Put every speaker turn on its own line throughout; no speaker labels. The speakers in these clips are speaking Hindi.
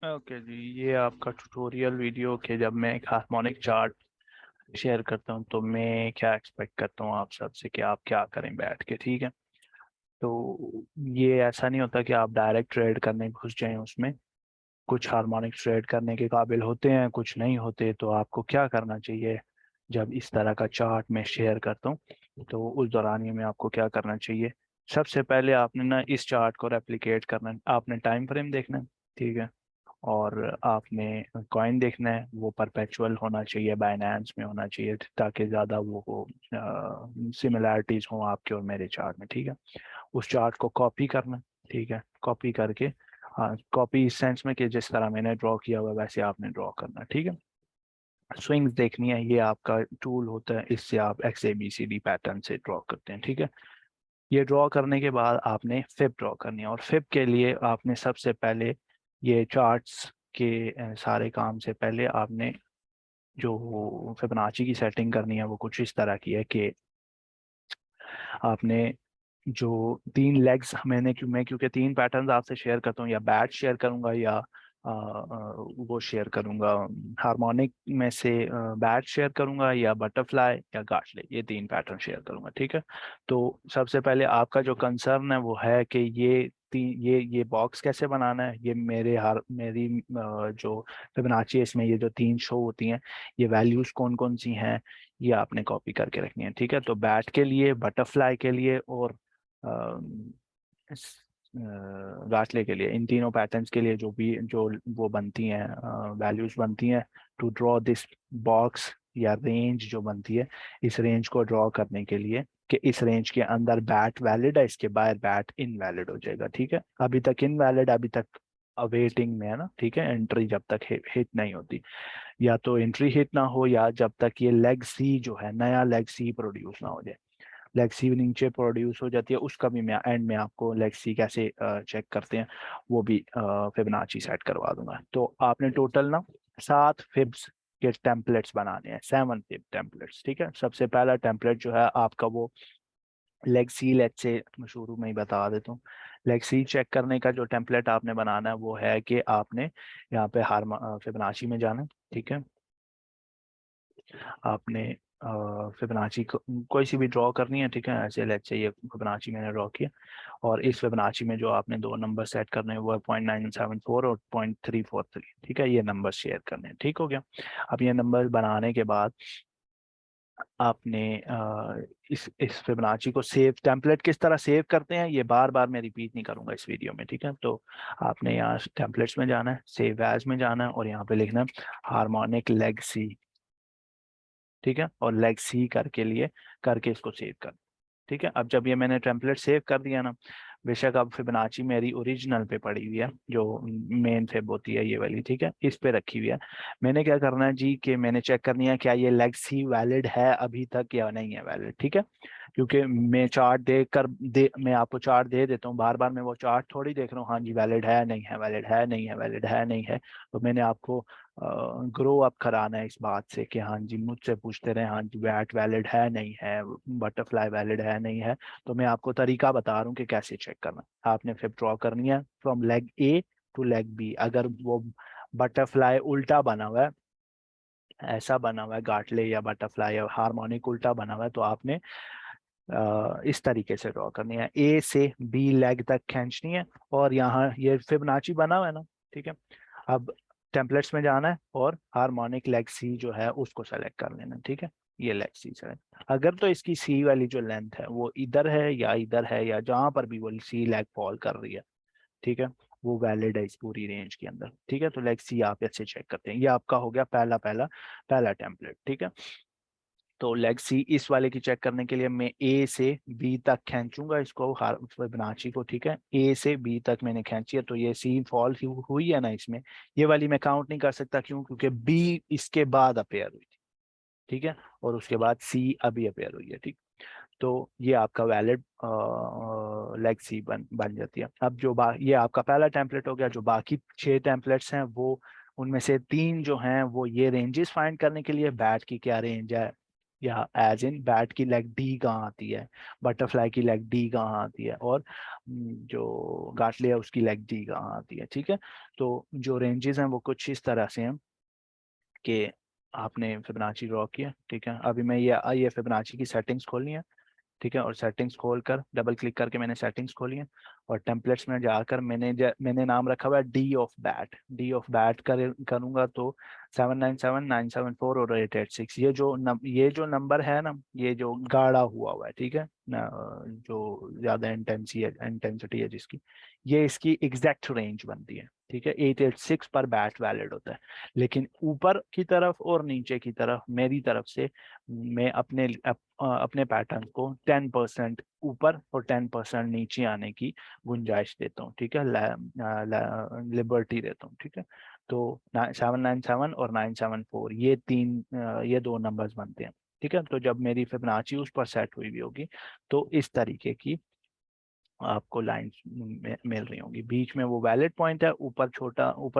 ओके जी, ये आपका ट्यूटोरियल वीडियो के जब मैं एक हार्मोनिक चार्ट शेयर करता हूँ तो मैं क्या एक्सपेक्ट करता हूँ आप सबसे कि आप क्या करें बैठ के। ठीक है, तो ये ऐसा नहीं होता कि आप डायरेक्ट ट्रेड करने घुस जाएं उसमें। कुछ हार्मोनिक ट्रेड करने के काबिल होते हैं, कुछ नहीं होते। तो आपको क्या करना चाहिए जब इस तरह का चार्ट मैं शेयर करता हूँ, तो उस दौरान में आपको क्या करना चाहिए। सबसे पहले आपने ना इस चार्ट को रेप्लिकेट करना है, आपने टाइम फ्रेम देखना है। ठीक है, और आपने कॉइन देखना है, वो परपेचुअल होना चाहिए, बाइनेंस में होना चाहिए, ताकि ज़्यादा वो हो सिमिलैरिटीज हो आपके और मेरे चार्ट में। ठीक है, उस चार्ट को कॉपी करना। ठीक है, कॉपी करके, हाँ, कॉपी इस सेंस में कि जिस तरह मैंने ड्रॉ किया हुआ है वैसे आपने ड्रॉ करना। ठीक है, स्विंग्स देखनी है, ये आपका टूल होता है, इससे आप XABCD पैटर्न से ड्रॉ करते हैं। ठीक है, ये ड्रॉ करने के बाद आपने फिब ड्रॉ करनी है, और फिब के लिए आपने सबसे पहले ये चार्ट्स के सारे काम से पहले आपने जो फिबोनाची की सेटिंग करनी है वो कुछ इस तरह की है कि आपने जो तीन लेग्स मैंने क्योंकि तीन पैटर्न्स आपसे शेयर करता हूँ, या बैट शेयर करूंगा या वो शेयर करूंगा हार्मोनिक में से, बैट शेयर करूंगा या बटरफ्लाई या गाटले, ये तीन पैटर्न शेयर करूंगा। ठीक है, तो सबसे पहले आपका जो कंसर्न है वो है कि ये बॉक्स कैसे बनाना है। ये मेरी जो फिबोनाची है इसमें ये जो तीन शो होती हैं, ये वैल्यूज कौन कौन सी हैं, ये आपने कॉपी करके रखनी है। ठीक है, तो बैट के लिए, बटरफ्लाई के लिए और गाटले के लिए, इन तीनों पैटर्न्स के लिए जो भी जो वो बनती हैं, वैल्यूज बनती हैं टू ड्रॉ दिस बॉक्स, या रेंज जो बनती है, इस रेंज को ड्रॉ करने के लिए कि इस रेंज के अंदर बैट वैलिड है, इसके बाहर बैट इनवैलिड हो जाएगा। ठीक है, अभी तक इनवैलिड, अभी तक अवेटिंग में है ना। ठीक है, एंट्री जब तक हिट नहीं होती, या तो एंट्री हिट ना हो, या जब तक ये लेग सी जो है, नया लेग सी प्रोड्यूस ना हो जाए। लेग सी नीचे प्रोड्यूस हो जाती है, उसका भी मैं एंड में आपको लेग सी कैसे चेक करते हैं वो भी फिबोनाची सेट करवा दूंगा। तो आपने टोटल ना 7 फिब्स के टेम्पलेट्स बनाने हैं, 7 फिब टेम्पलेट्स। ठीक है, सबसे पहला टेम्पलेट जो है आपका वो लेग सी, लेग से मैं शुरू में ही बता देता हूँ। लेग सी चेक करने का जो टेम्पलेट आपने बनाना है वो है कि आपने यहाँ पे फिबोनाची में जाना है। ठीक है, आपने फिबोनाची को कोई सी भी ड्रॉ करनी है। ठीक है, ऐसे लेट्स से ये फिबोनाची मैंने ड्रॉ किया, और इस फिबोनाची में जो आपने दो नंबर सेट करने हैं वो है 0.974 और 0.343। ठीक है, ये नंबर शेयर करने हैं। ठीक हो गया। अब ये नंबर बनाने के बाद आपने इस फिबोनाची को सेव, टेम्पलेट किस तरह सेव करते हैं ये बार बार मैं रिपीट नहीं करूंगा इस वीडियो में। ठीक है, तो आपने यहाँ टेम्पलेट्स में जाना है, सेव एज में जाना है, और यहाँ पे लिखना है हार्मोनिक लेग सी। ठीक है, और लेग सी करके लिए करके इसको सेव कर। ठीक है, अब जब ये मैंने टेम्पलेट सेव कर दिया ना, बेशक अब फिबोनाची मेरी ओरिजिनल पे पड़ी हुई है, जो मेन फिब होती है ये वाली। ठीक है, इस पे रखी हुई है। मैंने क्या करना है जी कि मैंने चेक करनी है क्या ये लेग सी वैलिड है अभी तक या नहीं है वैलिड। ठीक है, क्योंकि मैं चार्ट देख कर मैं आपको चार्ट दे देता हूँ, बार बार मैं वो चार्ट थोड़ी देख रहा हूँ, हाँ जी वैलिड है नहीं है, वैलिड है नहीं है, वैलिड है नहीं है। तो मैंने आपको ग्रो अप कराना है इस बात से कि हाँ जी मुझसे पूछते रहे, हाँ जी बैट वैलिड है नहीं है, बटरफ्लाई वैलिड है नहीं है। तो मैं आपको तरीका बता रहा हूँ कि कैसे चेक करना। आपने फिर ड्रॉ करनी है from leg A to leg B. अगर वो बटरफ्लाई उल्टा बना हुआ है, ऐसा बना हुआ है गाटले या बटरफ्लाई या हार्मोनिक उल्टा बना हुआ है, तो आपने इस तरीके से ड्रॉ करनी है, ए से बी लेग तक खींचनी है, और यहाँ ये फिबोनाची बना हुआ है ना। ठीक है, अब टेम्पलेट्स में जाना है और हार्मोनिक लेग सी जो है उसको सेलेक्ट कर लेना। ठीक है, ये लेग सी सेलेक्ट, अगर तो इसकी सी वाली जो लेंथ है वो इधर है या जहां पर भी वो सी लेग फॉल कर रही है, ठीक है, वो वैलिड है इस पूरी रेंज के अंदर। ठीक है, तो लेग सी आप ऐसे चेक करते हैं। ये आपका हो गया पहला टेम्पलेट। ठीक है, तो लेग सी इस वाले की चेक करने के लिए मैं ए से बी तक खींचूंगा इसको, फिबोनाची को। ठीक है, ए से बी तक मैंने खींची है, तो ये सी फॉल हुई है ना इसमें, ये वाली मैं काउंट नहीं कर सकता। क्यों? क्योंकि बी इसके बाद अपेयर हुई थी। ठीक है, और उसके बाद सी अभी अपेयर हुई है। ठीक, तो ये आपका वैलिड लेग सी बन जाती है। अब ये आपका पहला टेम्पलेट हो गया। जो बाकी 6 टेम्पलेट्स हैं वो, उनमें से 3 जो हैं वो ये रेंजेस फाइंड करने के लिए, बैट की क्या रेंज है, या एज इन बैट की लेग डी कहाँ आती है, बटरफ्लाई की लेग डी कहाँ आती है, और जो गाटले है उसकी लेग डी कहाँ आती है। ठीक है, तो जो रेंजेस हैं वो कुछ इस तरह से हैं कि आपने फिबोनाची ड्रॉ किया। ठीक है, अभी मैं ये फिबोनाची की सेटिंग्स खोलनी है। ठीक है, और सेटिंग्स खोलकर डबल क्लिक करके मैंने सेटिंग्स खोली है, और टेम्पलेट्स में जाकर मैंने नाम रखा हुआ है D of bat. D of bat करूंगा तो 797974 और 886, ये जो नंबर है ना, ये जो गाढ़ा हुआ हुआ है, ठीक है ना, जो ज्यादा इंटेंसिटी है जिसकी, ये इसकी एग्जैक्ट रेंज बनती है। ठीक है, 886 पर बैट वैलिड होता है। लेकिन ऊपर की तरफ और नीचे की तरफ मेरी तरफ से मैं अपने पैटर्न को 10% ऊपर और 10% नीचे आने की गुंजाइश देता हूँ। ठीक है, लिबर्टी देता हूँ। ठीक है, तो 797 और 974 ये दो नंबर्स बनते हैं। ठीक है, तो जब मेरी फिबोनाची उस पर सेट हुई भी होगी तो इस तरीके की आपको लाइंस मिल रही होंगी। बीच में वो वैलिड पॉइंट है, ऊपर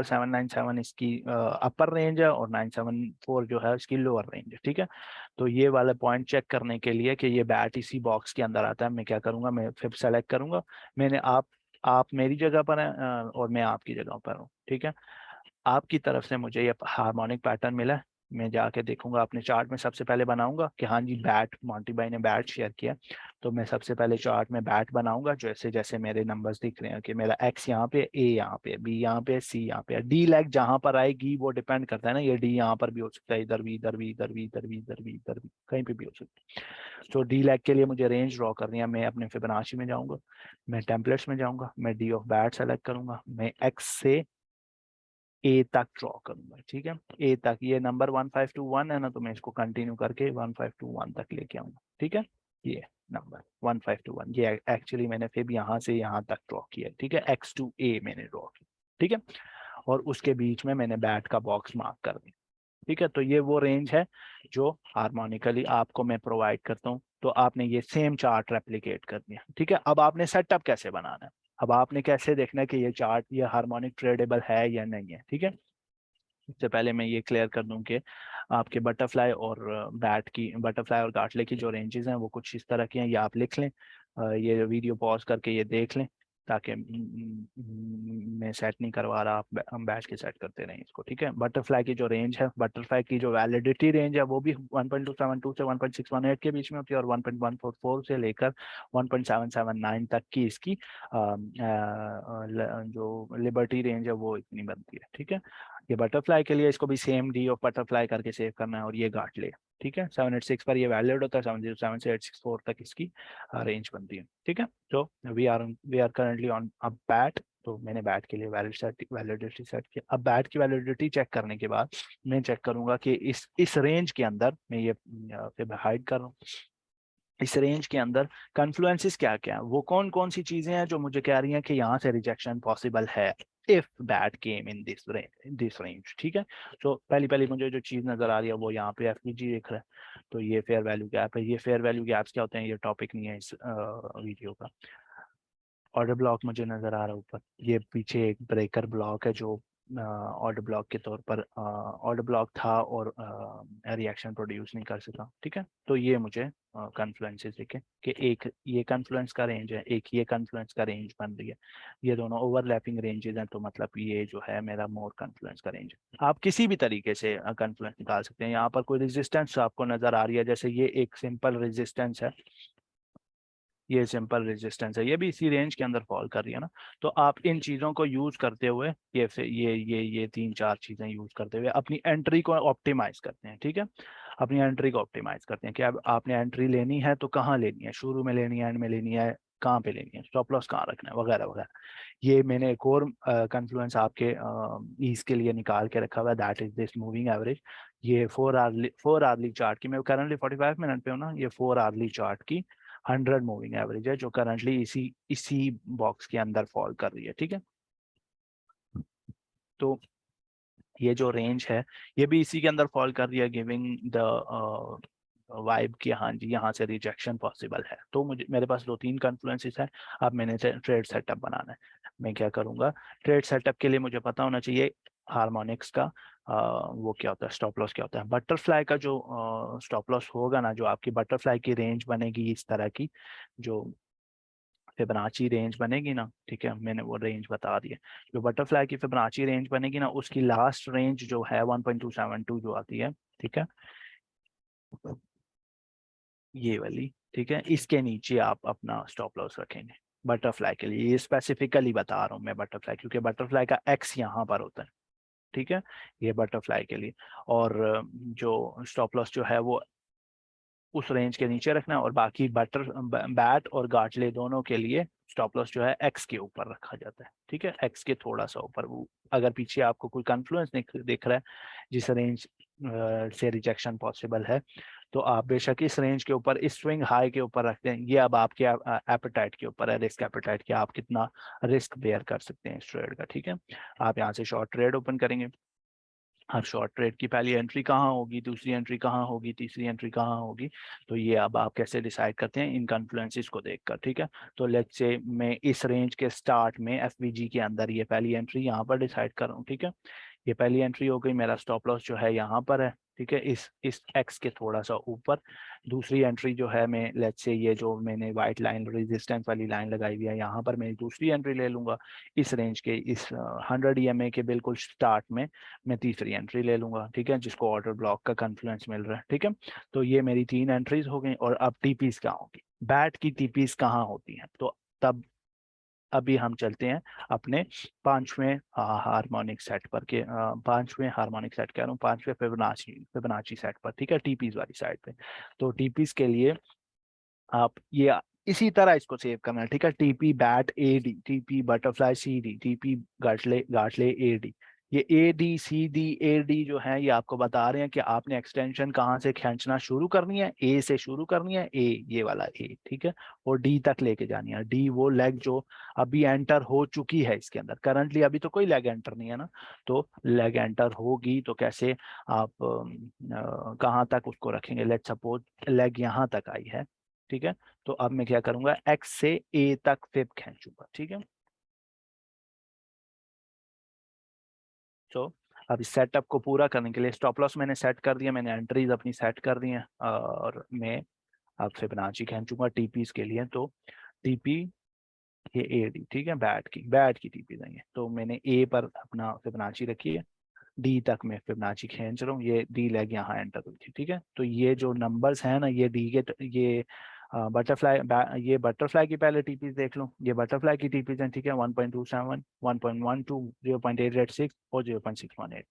797 इसकी अपर रेंज है, और 974 जो है इसकी लोअर रेंज है। ठीक है, तो ये वाला पॉइंट चेक करने के लिए कि ये बैट इसी बॉक्स के अंदर आता है, मैं क्या करूंगा, मैं फिर सेलेक्ट करूंगा। मैंने आप मेरी जगह पर हैं, और मैं आपकी जगह पर हूँ। ठीक है, आपकी तरफ से मुझे ये हार्मोनिक पैटर्न मिला है। मैं जाके देखूंगा अपने चार्ट में, सबसे पहले बनाऊंगा कि हाँ जी बैट, मोंटी भाई ने बैट शेयर किया, तो मैं सबसे पहले चार्ट में बैट बनाऊंगा जैसे जैसे मेरे नंबर्स दिख रहे हैं कि मेरा एक्स यहाँ पे, ए यहाँ पे, बी यहाँ पे, सी यहाँ पे, डी लेग जहां पर आएगी वो डिपेंड करता है ना, ये डी यहाँ पर भी हो सकता है, इधर भी, इधर भी, इधर भी, इधर भी, इधर भी, इधर भी, कहीं पे भी हो सकता है। तो डी लेग के लिए मुझे रेंज ड्रॉ करनी है। मैं अपने फिबोनाची में जाऊंगा, मैं टेम्पलेट्स में जाऊंगा, मैं डी ऑफ बैट सेलेक्ट करूंगा, मैं एक्स से ए तक ड्रॉ करूंगा। ठीक है, ए तक, ये नंबर 1521 है ना, तो मैं इसको कंटिन्यू करके 1521 तक लेके आऊंगा। ठीक है, ये नंबर 1521, ये एक्चुअली मैंने फिर यहाँ से यहाँ तक ड्रॉ किया। ठीक है, एक्स टू ए मैंने ड्रॉ किया। ठीक है, और उसके बीच में मैंने बैट का बॉक्स मार्क कर दिया। ठीक है, तो ये वो रेंज है जो हार्मोनिकली आपको मैं प्रोवाइड करता हूँ। तो आपने ये सेम चार्ट रेप्लिकेट कर दिया। ठीक है, अब आपने सेटअप कैसे बनाना है, अब आपने कैसे देखना है कि ये चार्ट, ये हार्मोनिक ट्रेडेबल है या नहीं है। ठीक है, इससे पहले मैं ये क्लियर कर दूं कि आपके बटरफ्लाई और गाटले की जो रेंजेस हैं वो कुछ इस तरह की हैं, ये आप लिख लें। ये वीडियो पॉज करके ये देख लें, ताकि मैं सेट नहीं करवा रहा, आप हम बैच के सेट करते रहें इसको। ठीक है, बटरफ्लाई की जो रेंज है, बटरफ्लाई की जो वैलिडिटी रेंज है वो भी 1.272 से 1.618 के बीच में होती है, और 1.144 से लेकर 1.779 तक की इसकी जो लिबर्टी रेंज है वो इतनी बनती है। ठीक है, ये बटरफ्लाई के लिए इसको भी सेम डी ऑफ बटरफ्लाई करके सेव करना है, और ये गाट ले। ठीक है, 786 पर ये वैलिड होता है, 707 से 864 तक इसकी रेंज बनती है। ठीक है, तो we are currently on a bat. तो मैंने बैट के लिए वैलिडिटी सेट की। अब बैट की वैलिडिटी चेक करने के बाद मैं चेक करूंगा कि इस रेंज के अंदर, मैं ये फिर हाइड कर रहा हूँ, इस रेंज के अंदर कन्फ्लुएंसेस क्या क्या है, वो कौन कौन सी चीजें हैं जो मुझे कह रही हैं कि यहाँ से रिजेक्शन पॉसिबल है if bat came in this range. ठीक है, तो पहली पहली मुझे जो चीज नजर आ रही है वो यहाँ पे एफपीजी दिख रहा है, तो ये फेयर वैल्यू गैप है। ये फेयर वैल्यू गैप्स क्या होते हैं, ये टॉपिक नहीं है इस वीडियो का। ऑर्डर ब्लॉक मुझे नजर आ रहा है ऊपर, ये पीछे एक ब्रेकर ब्लॉक है जो ऑर्डर ब्लॉक के तौर पर ऑर्डर ब्लॉक था और रिएक्शन प्रोड्यूस नहीं कर सका। ठीक है, तो ये मुझे कन्फ्लुएंसेस देखे कि एक ये कन्फ्लुएंस का रेंज है, एक ये कन्फ्लुएंस का रेंज बन रही है, ये दोनों ओवरलैपिंग रेंजेस हैं, तो मतलब ये जो है मेरा मोर कन्फ्लुएंस का रेंज है। आप किसी भी तरीके से कन्फ्लुएंस निकाल सकते हैं। यहाँ पर कोई रेजिस्टेंस आपको नजर आ रही है, जैसे ये एक सिंपल रेजिस्टेंस है, ये सिंपल रेजिस्टेंस है, ये भी इसी रेंज के अंदर फॉल कर रही है ना। तो आप इन चीज़ों को यूज करते हुए, ये तीन चार चीज़ें यूज करते हुए अपनी एंट्री को ऑप्टिमाइज करते हैं। ठीक है, अपनी एंट्री को ऑप्टिमाइज करते हैं कि अब आपने एंट्री लेनी है तो कहाँ लेनी है, शुरू में लेनी है, एंड में लेनी है, कहाँ पे लेनी है, स्टॉप लॉस कहाँ रखना है, वगैरह वगैरह। ये मैंने एक और कन्फ्लुएंस आपके ईज के लिए निकाल के रखा हुआ है, that is this moving average. ये 4 आवरली चार्ट की, मैं करंटली 45 मिनट पे हूँ ना, ये 4 आवरली चार्ट की 100 मूविंग एवरेज है जो करंटली इसी इसी बॉक्स के अंदर फॉल कर रही है। ठीक है, तो ये जो रेंज है ये भी इसी के अंदर फॉल कर रही है, गिविंग द वाइब कि हाँ जी यहाँ से रिजेक्शन पॉसिबल है। तो मुझे, मेरे पास दो तीन कन्फ्लुएंसेस है। अब मैंने ट्रेड सेटअप बनाना है। मैं क्या करूँगा, ट्रेड सेटअप के लिए मुझे पता होना चाहिए हार्मोनिक्स का वो क्या होता है, स्टॉप लॉस क्या होता है। बटरफ्लाई का जो स्टॉप लॉस होगा ना, जो आपकी बटरफ्लाई की रेंज बनेगी इस तरह की, जो फिबोनाची रेंज बनेगी ना, ठीक है, मैंने वो रेंज बता दी है। जो बटरफ्लाई की फिबोनाची रेंज बनेगी ना, उसकी लास्ट रेंज जो है 1.272 जो आती है, ठीक है, ये वाली, ठीक है, इसके नीचे आप अपना स्टॉप लॉस रखेंगे बटरफ्लाई के लिए। ये स्पेसिफिकली बता रहा हूँ मैं बटरफ्लाई, क्योंकि बटरफ्लाई का एक्स यहाँ पर होता है, ठीक है, ये बटरफ्लाई के लिए। और जो स्टॉप लॉस जो है वो उस रेंज के नीचे रखना है, और बाकी बैट और गाटले दोनों के लिए स्टॉप लॉस जो है एक्स के ऊपर रखा जाता है, ठीक है, एक्स के थोड़ा सा ऊपर। वो अगर पीछे आपको कोई कन्फ्लुएंस दिख रहा है जिस रेंज से रिजेक्शन पॉसिबल है, तो आप बेशक इस रेंज के ऊपर, इस स्विंग हाई के ऊपर रखते हैं। ये अब आपके एपेटाइट के ऊपर है, रिस्क एपेटाइट के, आप कितना रिस्क बेयर कर सकते हैं इस ट्रेड का, ठीक है। आप यहाँ से शॉर्ट ट्रेड ओपन करेंगे। अब शॉर्ट ट्रेड की पहली एंट्री कहाँ होगी, दूसरी एंट्री कहाँ होगी, तीसरी एंट्री कहाँ होगी, तो ये अब आप कैसे डिसाइड करते हैं इन कन्फ्लुएंसेस को देखकर, ठीक है। तो लेट्स से मैं इस रेंज के स्टार्ट में एफवीजी के अंदर ये पहली एंट्री यहाँ पर डिसाइड कर रहा हूँ, ठीक है। ये पहली एंट्री हो गई, मेरा स्टॉप लॉस जो है यहाँ पर है, ठीक है, इस एक्स के थोड़ा सा ऊपर। दूसरी एंट्री जो है, मैं लेट्स से ये जो मैंने व्हाइट लाइन रेजिस्टेंस वाली लाइन लगाई हुई है, यहाँ पर मैं दूसरी एंट्री ले लूंगा। इस रेंज के, इस 100 EMA के बिल्कुल स्टार्ट में मैं तीसरी एंट्री ले लूंगा, ठीक है, जिसको ऑर्डर ब्लॉक का कन्फ्लुएंस मिल रहा है, ठीक है। तो ये मेरी 3 एंट्रीज हो गई। और अब टीपीज कहाँ होगी, बैट की टीपीज कहाँ होती हैं, तो तब अभी हम चलते हैं अपने पांचवें हार्मोनिक सेट पर के, पांचवें हार्मोनिक सेट कह रहा हूँ, पांचवें फिबोनाची सेट पर, ठीक है, टीपीज वाली साइड पे। तो टीपीज के लिए आप ये इसी तरह इसको सेव करना है, ठीक है। TP bat A D, TP butterfly C D, TP गाटले गाटले ए डी। ये A D C D A D जो है, ये आपको बता रहे हैं कि आपने एक्सटेंशन कहाँ से खींचना शुरू करनी है, ए से शुरू करनी है, ए ये वाला ए, ठीक है, और डी तक लेके जानी है। डी वो लेग जो अभी एंटर हो चुकी है इसके अंदर, करंटली अभी तो कोई लेग एंटर नहीं है ना, तो लेग एंटर होगी तो कैसे आप कहाँ तक उसको रखेंगे। लेट सपोज लेग यहाँ तक आई है, ठीक है, तो अब मैं क्या करूंगा, एक्स से ए तक फिब खींचूंगा, ठीक है। तो अब इस सेटअप को पूरा करने के लिए स्टॉप लॉस मैंने सेट कर दिया, मैंने एंट्रीज अपनी सेट कर दी हैं, और मैं अब फिबोनाची खींचूंगा टीपीज के लिए। तो टीपी ये ए डी, ठीक है, बैट की टीपी देंगे। तो मैंने ए पर अपना फिबोनाची रखी है, डी तक मैं फिबोनाची खींच रहा हूँ, ये डी लेग यहाँ एंटर हुई थी, ठीक है। तो ये जो नंबर्स हैं ना, ये डी के, ये बटरफ्लाई, ये बटरफ्लाई की पहले टीपीज देख लो, ये बटरफ्लाई की टीपीज हैं, ठीक है, 1.27, 1.12, 0.886 और 0.618।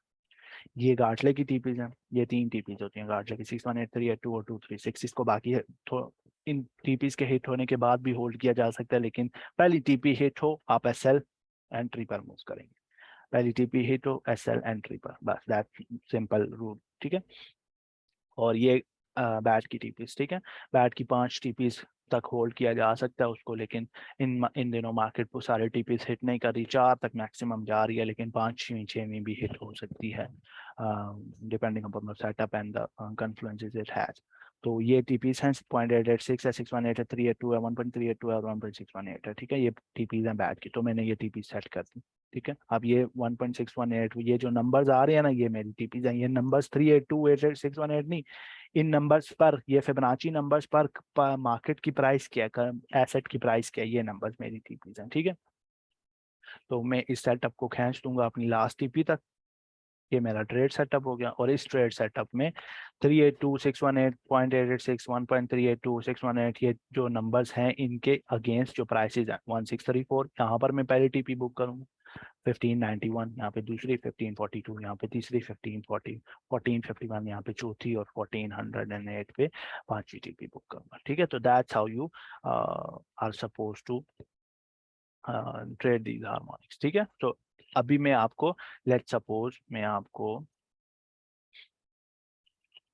ये गाटले की टीपीज हैं, ये 3 टीपीज होती हैं गाटले की, 618, 382 और 236। इसको बाकी है तो इन टीपीज के हिट होने के बाद भी होल्ड किया जा सकता है, लेकिन पहली टीपी हिट हो आप एसएल एंट्री पर मूव करेंगे। पहली टीपी हिट हो एसएल एंट्री पर, बस दैट सिंपल रूल, ठीक है। और ये बैट की टीपीज, ठीक है, बैट की 5 टीपीज तक होल्ड किया जा सकता है उसको, लेकिन इन दिनों मार्केट को सारे टीपीज हिट नहीं कर रही, 4 तक मैक्सिमम जा रही है, लेकिन 5वीं 6वीं भी हिट हो सकती है, depending upon the setup and the confluences it has. तो ये टीपीज हैं, 0.886 है, 618 है, 382 है, 1.382 है और 1.618 है, ठीक है, ये टीपीज हैं बैट की। तो मैंने ये टीपीज सेट कर दी, ठीक है। अब ये 1.618, ये जो नंबर्स आ रहे हैं ना, ये मेरी टीपीज हैं। ये नंबर्स 382 88618 नहीं, इन नंबर्स पर, ये फिबोनाची नंबर्स पर मार्केट की प्राइस क्या है, एसेट की प्राइस क्या है, ये नंबर्स मेरी टीपीज हैं, ठीक है। तो मैं इस सेटअप को खींच दूंगा अपनी लास्ट टीपी तक। ये मेरा ट्रेड सेटअप हो गया, और इस ट्रेड सेटअप में 382 618 1.382 618, ये जो नंबर्स हैं इनके अगेंस्ट जो प्राइसेस हैं 1634, यहाँ पर मैं पहले टीपी बुक करूंगा। 1591 यहाँ पे दूसरी, 1542 यहाँ पे तीसरी, 1540 1451 यहाँ पे चौथी, और 1408 पे पांचवी टीपी बुक करूंगा, ठीक है। तो that's how you are suppose to trade these harmonics, ठीक है। तो अभी मैं आपको, लेट सपोज मैं आपको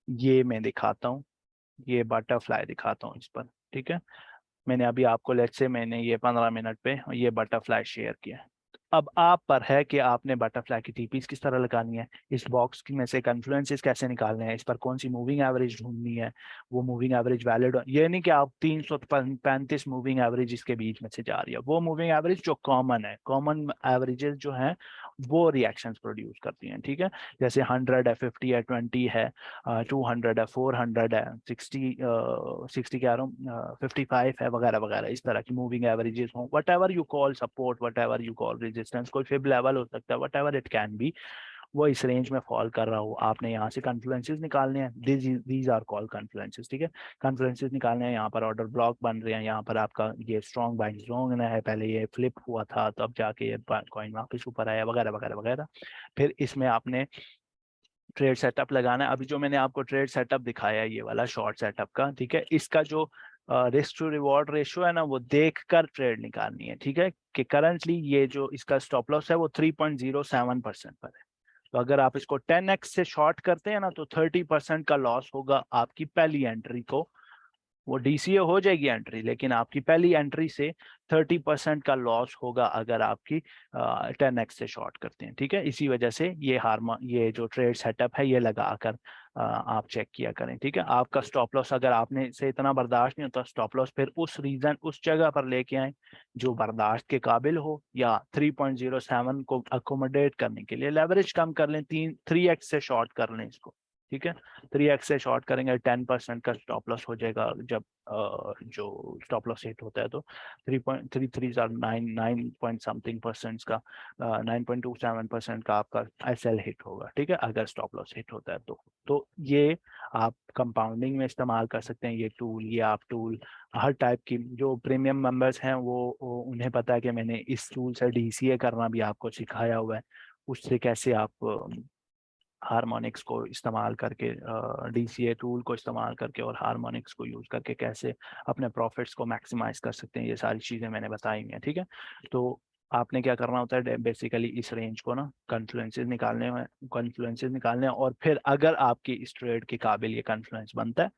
ये मैं दिखाता हूँ, ये बटरफ्लाई दिखाता हूँ इस पर, ठीक है। मैंने अभी आपको, लेट्स से मैंने ये 15 मिनट पे ये बटरफ्लाई शेयर किया है। अब आप पर है कि आपने बटरफ्लाई की टीपीज किस तरह लगानी है, इस बॉक्स की में से कन्फ्लुएंसेस कैसे निकालने हैं, इस पर कौन सी मूविंग एवरेज ढूंढनी है, वो मूविंग एवरेज वैलिड, ये नहीं कि आप 335 मूविंग एवरेज इसके बीच में से जा रही है, वो मूविंग एवरेज जो कॉमन है, कॉमन एवरेजेस जो हैं वो रिएक्शंस प्रोड्यूस करती हैं, ठीक है। जैसे 100 है, 50 है, 20 है, 200 है, 400 है, 60 कह रहा हूँ, 55 है, वगैरह वगैरह, इस तरह की मूविंग एवरेजेस हों, what ever you call support, what ever you call resistance, कोई फिब लेवल हो सकता है, what ever it can be, वो इस रेंज में फॉल कर रहा हो, आपने यहाँ से कन्फ्लुएंसेस निकालने हैं, दीज आर कॉल कन्फ्लुएंसेस, ठीक है। कन्फ्लुएंसेस निकालने हैं, यहाँ पर ऑर्डर ब्लॉक बन रहे हैं, यहाँ पर आपका ये स्ट्रॉन्ग बाइंग जोन है, पहले ये फ्लिप हुआ था तो अब जाके ये कॉइन वापस ऊपर आया, वगैरह वगैरह वगैरह। फिर इसमें आपने ट्रेड सेटअप लगाना है। अभी जो मैंने आपको ट्रेड सेटअप दिखाया है ये वाला शॉर्ट सेटअप का, ठीक है, इसका जो रिस्क टू रिवॉर्ड रेशियो है ना, वो देखकर ट्रेड निकालनी है, ठीक है, कि करंटली ये जो इसका स्टॉप लॉस है वो 3.07% पर है। तो अगर आप इसको 10x से शॉर्ट करते हैं ना तो 30% का लॉस होगा आपकी पहली एंट्री को, वो डीसीए हो जाएगी एंट्री, लेकिन आपकी पहली एंट्री से 30% का लॉस होगा अगर आपकी 10x से शॉर्ट करते हैं, ठीक है। इसी वजह से ये जो ट्रेड सेटअप है ये लगाकर आप चेक किया करें, ठीक है। आपका स्टॉप लॉस अगर आपने से इतना बर्दाश्त नहीं होता स्टॉप लॉस, फिर उस रीजन उस जगह पर लेके आए जो बर्दाश्त के काबिल हो, या 3.07 को अकोमोडेट करने के लिए लेवरेज कम कर लें, 3x से शॉर्ट कर लें इसको, ठीक है। 3x से शॉर्ट करेंगे 10% का स्टॉप लॉस हो जाएगा, जब जो स्टॉप लॉस हिट होता है तो 9 पॉइंट समथिंग परसेंट का 9.27% का आपका एसएल हिट होगा, ठीक है, अगर स्टॉप लॉस हिट होता है तो ये आप कंपाउंडिंग में इस्तेमाल कर सकते हैं ये टूल। ये आप टूल हर टाइप की, जो प्रीमियम मेंबर्स हैं वो उन्हें पता है कि मैंने इस टूल से डीसीए करना भी आपको सिखाया हुआ है, उससे कैसे आप हार्मोनिक्स को इस्तेमाल करके, डीसीए टूल को इस्तेमाल करके और हार्मोनिक्स को यूज करके कैसे अपने प्रॉफिट्स को मैक्सिमाइज कर सकते हैं, ये सारी चीजें मैंने बताई हैं, ठीक है। तो आपने क्या करना होता है बेसिकली इस रेंज को ना कन्फ्लुएंसेस निकालने हैं, और फिर अगर आपकी इस ट्रेड के काबिल ये कन्फ्लुएंस बनता है,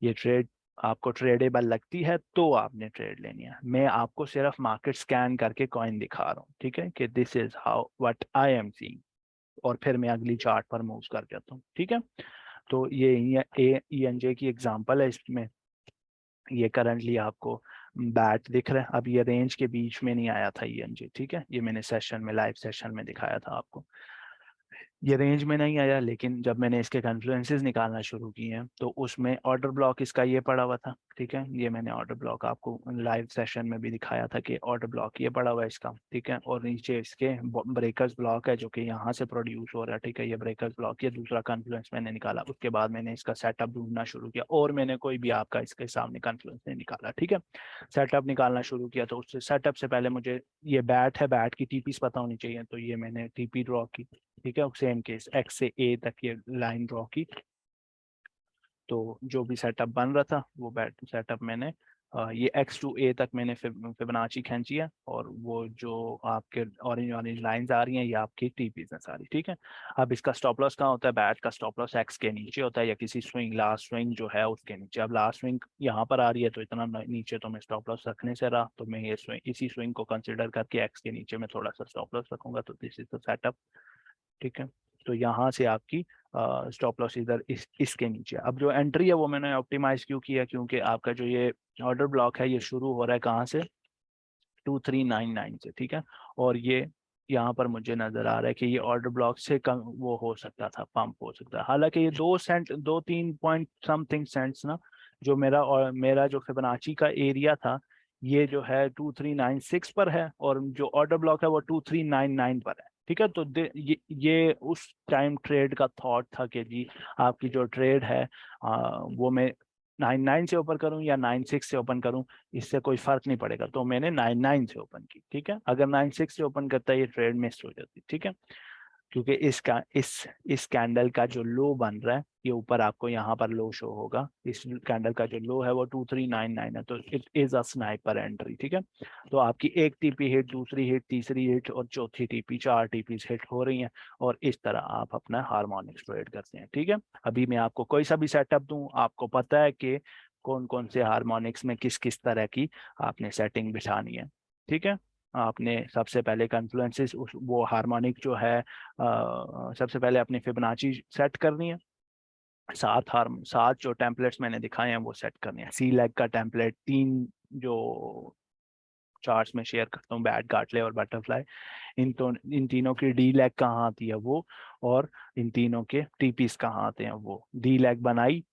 ये ट्रेड आपको ट्रेडेबल लगती है, तो आपने ट्रेड लेनी है। मैं आपको सिर्फ मार्केट स्कैन करके कॉइन दिखा रहा हूँ, ठीक है, कि this is how what I am seeing, और फिर मैं अगली चार्ट पर मूव कर जाता हूँ, ठीक है। तो ये ENJ की एग्जांपल है, इसमें ये करंटली आपको बैट दिख रहा है, अब ये रेंज के बीच में नहीं आया था ENJ, ठीक है, ये मैंने सेशन में लाइव सेशन में दिखाया था आपको, ये रेंज में नहीं आया, लेकिन जब मैंने इसके कन्फ्लुएंसेस निकालना शुरू किए हैं तो उसमें ऑर्डर ब्लॉक इसका ये पड़ा हुआ था, ठीक है, ये मैंने ऑर्डर ब्लॉक आपको लाइव सेशन में भी दिखाया था कि ऑर्डर ब्लॉक ये पड़ा हुआ है इसका, ठीक है, और नीचे इसके ब्रेकर्स ब्लॉक है जो कि यहाँ से प्रोड्यूस हो रहा है, ठीक है, ये ब्रेकर्स ब्लॉक, ये दूसरा कन्फ्लुएंस मैंने निकाला, उसके बाद मैंने इसका सेटअप ढूंढना शुरू किया, और मैंने कोई भी आपका इसके सामने कन्फ्लुएंस नहीं निकाला, ठीक है। सेटअप निकालना शुरू किया तो उससे सेटअप से पहले मुझे ये बैट है, बैट की टीपीस पता होनी चाहिए, तो ये मैंने टीपी ड्रॉ की, ठीक है, सेम केस एक्स से ए तक ये लाइन ड्रॉ की, तो जो भी सेटअप बन रहा था वो सेटअप मैंने ये एक्स टू ए तक मैंने फिबोनाची खींची है, और वो जो आपके ऑरेंज ऑरेंज लाइंस आ रही हैं ये आपकी टीपीज हैं सारी, ठीक है। अब इसका स्टॉप लॉस कहाँ होता है, बैट का स्टॉप लॉस एक्स के नीचे होता है, या किसी स्विंग लास्ट स्विंग जो है उसके नीचे। अब लास्ट स्विंग यहाँ पर आ रही है तो इतना नीचे तो मैं स्टॉप लॉस रखने से रहा, तो मैं ये इसी स्विंग को कंसिडर करके एक्स के नीचे में थोड़ा सा स्टॉप लॉस रखूंगा, तो दिस इज द सेटअप, ठीक है। तो यहाँ से आपकी स्टॉप लॉस इधर इसके नीचे। अब जो एंट्री है वो मैंने ऑप्टिमाइज क्यों किया, क्योंकि आपका जो ये ऑर्डर ब्लॉक है ये शुरू हो रहा है कहाँ से, 2399 से, ठीक है, और ये यहाँ पर मुझे नजर आ रहा है कि ये ऑर्डर ब्लॉक से कम वो हो सकता था, पंप हो सकता है, हालांकि ये 2 3 समथिंग सेंट्स ना, जो मेरा और मेरा जो फिबोनाची का एरिया था ये जो है 2396 पर है, और जो ऑर्डर ब्लॉक है वो 2399 पर है, ठीक है। तो ये उस टाइम ट्रेड का थॉट था कि जी आपकी जो ट्रेड है वो मैं 99 से ओपन करूं या 96 से ओपन करूं, इससे कोई फर्क नहीं पड़ेगा, तो मैंने 99 से ओपन की, ठीक है। अगर 96 से ओपन करता ये ट्रेड मिस हो जाती, ठीक है, क्योंकि इस कैंडल का जो लो बन रहा है ये ऊपर आपको यहाँ पर लो शो होगा, इस कैंडल का जो लो है वो 2399 है, तो it is a sniper entry, ठीक है। तो आपकी एक टीपी हिट, दूसरी हिट, तीसरी हिट और चौथी टीपी, 4 टीपी हिट हो रही हैं, और इस तरह आप अपना हार्मोनिक्स ट्रेड करते हैं, ठीक है। अभी मैं आपको कोई सा भी सेटअप दूं, आपको पता है कि कौन कौन से हार्मोनिक्स में किस किस तरह की आपने सेटिंग बिठानी है, ठीक है। आपने सबसे पहले कन्फ्लुएंसेस वो हार्मोनिक जो है सबसे पहले अपनी फिबोनाची सेट करनी है, 7 जो टेम्पलेट्स मैंने दिखाए हैं वो सेट करने हैं, सी लेग का टेम्पलेट, 3 जो चार्ट्स में शेयर करता हूँ, बैट, गार्टले और बटरफ्लाई। इन तीनों की डी लैग कहाँ आती है वो, और इन तीनों के टीपीस कहाँ आते हैं वो। डी लैग बनाई,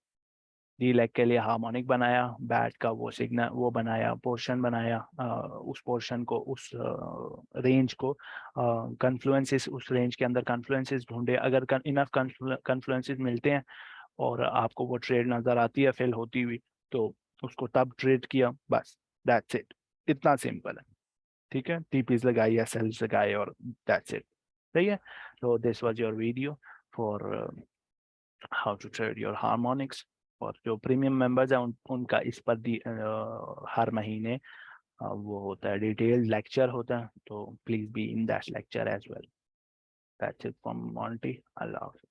डी लैग के लिए हार्मोनिक बनाया, बैट का वो सिग्नल वो बनाया, पोर्शन बनाया, उस पोर्शन को, उस रेंज को, कन्फ्लुएंसेस, उस रेंज के अंदर कन्फ्लुएंसेस ढूंढे। अगर इनफ कन्फ्लुएंसेस मिलते हैं और आपको वो ट्रेड नजर आती है फिल होती हुई, तो उसको तब ट्रेड किया, बस दैट्स इट, इतना सिंपल है। ठीक है, टीपीस लगाई या सेल्स लगाए और दैट्स इट। सही है। तो this was your video for how to trade your harmonics. और जो प्रीमियम मेंबर्स हैं उनका इस पर हर महीने वो होता है, डिटेल्ड लेक्चर होता है, तो please be in that lecture as well. That's it from Monty. अल्लाह हाफिज़।